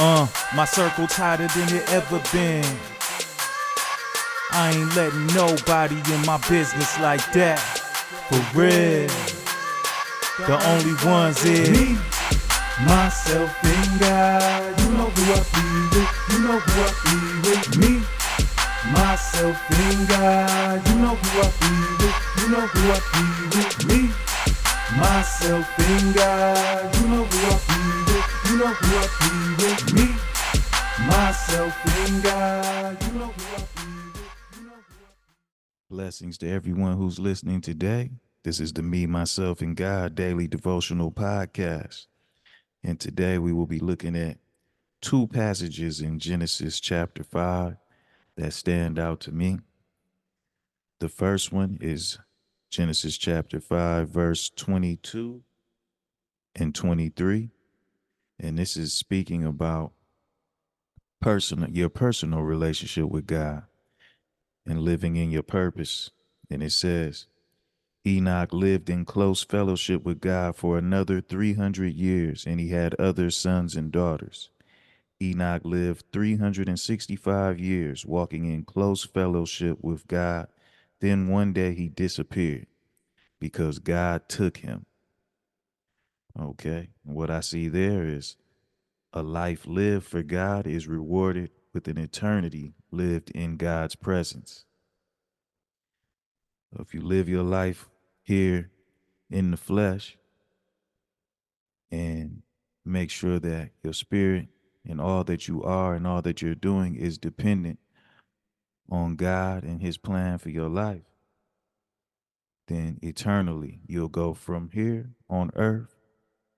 My circle tighter than it ever been. I ain't letting nobody in my business like that. For real. The only ones is me, myself, and God. You know who I be with. You know who I be with. Me, myself, and God. You know who I be with. You know who I be with. Me, myself, and God. You know who I be with. You know who I be with. Me, myself, and God. You know who I be with. Blessings to everyone who's listening today. This is the Me, Myself, and God Daily Devotional Podcast. And today we will be looking at two passages in Genesis chapter 5 that stand out to me. The first one is Genesis chapter 5, verse 22 and 23. And this is speaking about your personal relationship with God and living in your purpose. And it says, Enoch lived in close fellowship with God for another 300 years, and he had other sons and daughters. Enoch lived 365 years walking in close fellowship with God. Then one day he disappeared because God took him. Okay, what I see there is a life lived for God is rewarded with an eternity lived in God's presence. If you live your life here in the flesh and make sure that your spirit and all that you are and all that you're doing is dependent on God and his plan for your life, then eternally you'll go from here on earth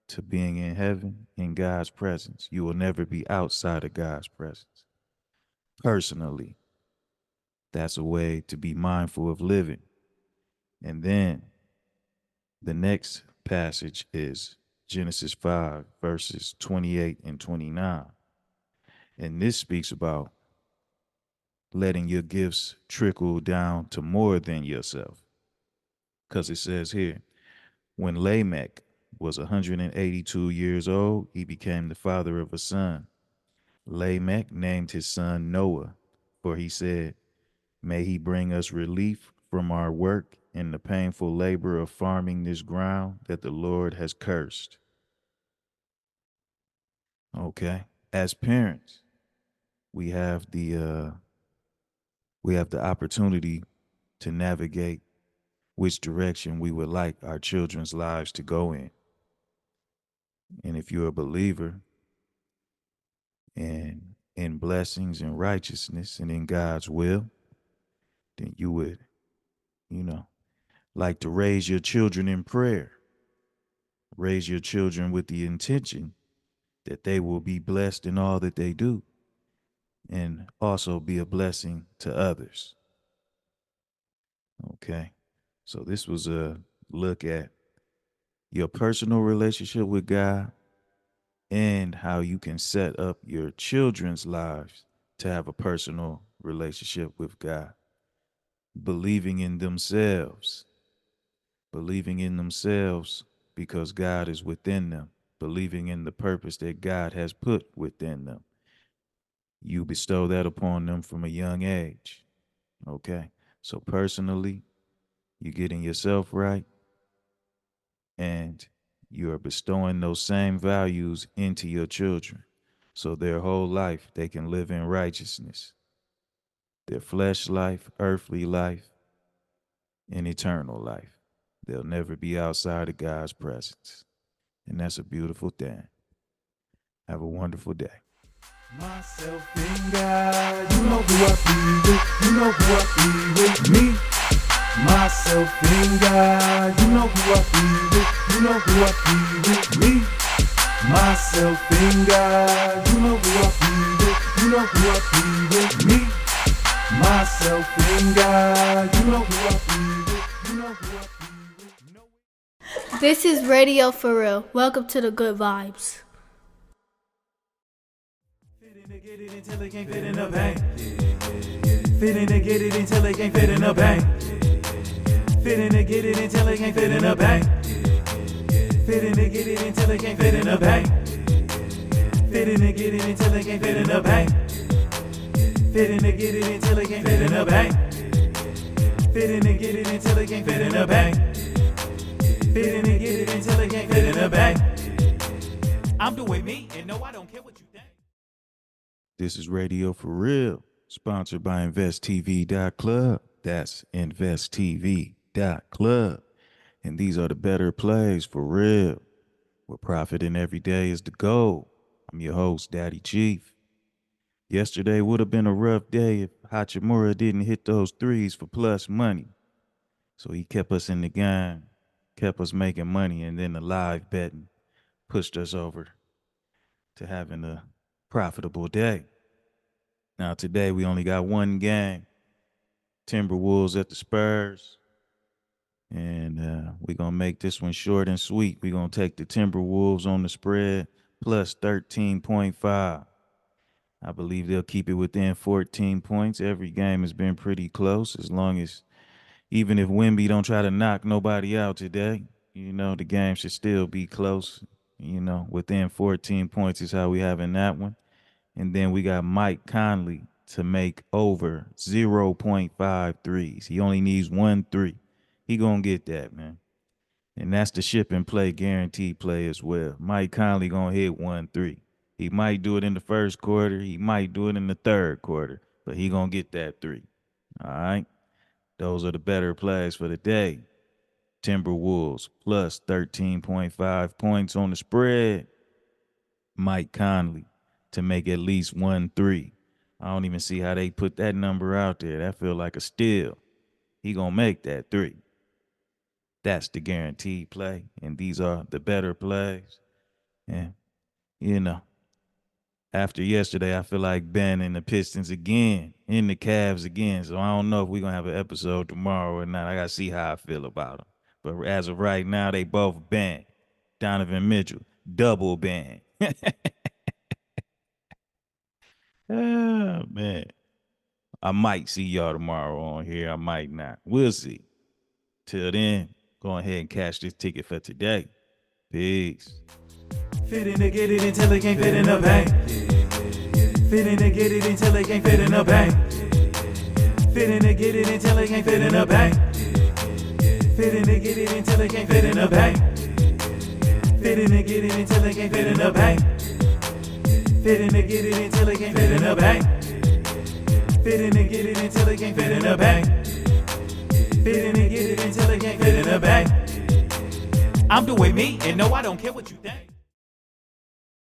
to being in heaven in God's presence. You will never be outside of God's presence. Personally, that's a way to be mindful of living. And then the next passage is Genesis 5, verses 28 and 29. And this speaks about letting your gifts trickle down to more than yourself. Because it says here, when Lamech was 182 years old, he became the father of a son. Lamech named his son Noah, for he said, may he bring us relief from our work in the painful labor of farming this ground that the Lord has cursed. Okay, as parents, we have the opportunity to navigate which direction we would like our children's lives to go in. And if you're a believer and in blessings and righteousness and in God's will, then you would, like to raise your children in prayer. Raise your children with the intention that they will be blessed in all that they do and also be a blessing to others. Okay, so this was a look at your personal relationship with God and how you can set up your children's lives to have a personal relationship with God. Believing in themselves because God is within them, believing in the purpose that God has put within them. You bestow that upon them from a young age. Okay, so personally, you're getting yourself right and you are bestowing those same values into your children. So their whole life, they can live in righteousness. Their flesh life, earthly life, and eternal life. They'll never be outside of God's presence. And that's a beautiful thing. Have a wonderful day. Myself and God, you know who I be with, you know who I be with. Me, myself and God, you know who I be with, you know who I be with. Me, myself and God, you know who I be with, you know who I be with. Me, myself and God, you know who I be with, you know who I be with. This is Radio FORREAL. Welcome to the good vibes. Get it until it can't fit in a bank. Fit in to get it until it can't fit in a bank. Fit in to get it until it can't fit in a bank. Fit in to get it until it can't fit in a bank. Fit in and get it until it can't fit in the bank. Fit in and get it until it can't fit in the bank. Fit in and get it until it can't fit in the bank. Fit in and get it until it can't fit in the bank. I'm doing me, and no, I don't care what you think. This is Radio For Real, sponsored by InvestTV.club. That's InvestTV.club. And these are the better plays for real, where profiting every day is the goal. I'm your host, Daddy Chief. Yesterday would have been a rough day if Hachimura didn't hit those threes for plus money. So he kept us in the game, kept us making money, and then the live betting pushed us over to having a profitable day. Now today we only got one game, Timberwolves at the Spurs. And we're going to make this one short and sweet. We're going to take the Timberwolves on the spread plus 13.5. I believe they'll keep it within 14 points. Every game has been pretty close, as long as, even if Wemby don't try to knock nobody out today, the game should still be close. Within 14 points is how we have in that one. And then we got Mike Conley to make over 0.5 threes. He only needs 1 3. He gonna get that, man. And that's the ship and play guaranteed play as well. Mike Conley gonna hit 1 3. He might do it in the first quarter. He might do it in the third quarter. But he gonna get that 3. All right? Those are the better plays for the day. Timberwolves plus 13.5 points on the spread. Mike Conley to make at least 1 3. I don't even see how they put that number out there. That feel like a steal. He gonna make that 3. That's the guaranteed play, and these are the better plays. And, after yesterday, I feel like banning the Pistons again, in the Cavs again. So I don't know if we're going to have an episode tomorrow or not. I got to see how I feel about them. But as of right now, they both banned. Donovan Mitchell, double ban. Oh, man. I might see y'all tomorrow on here. I might not. We'll see. Till then, go ahead and cash this ticket for today. Peace. Fit in to get it until it can't fit in the bank. Fit in to get it until it can't fit in the bank. Fit in to get it until it can't fit in the bank. Fit in to get it until it can't fit in the bank. Fit in to get it until it can't fit in the bank. Fit in to get it until it can't fit in the bank. Fit in to get it until it can't fit in the bank. Fit in and get it until it can't fit in the bank. I'm doing me, and no, I don't care what you think.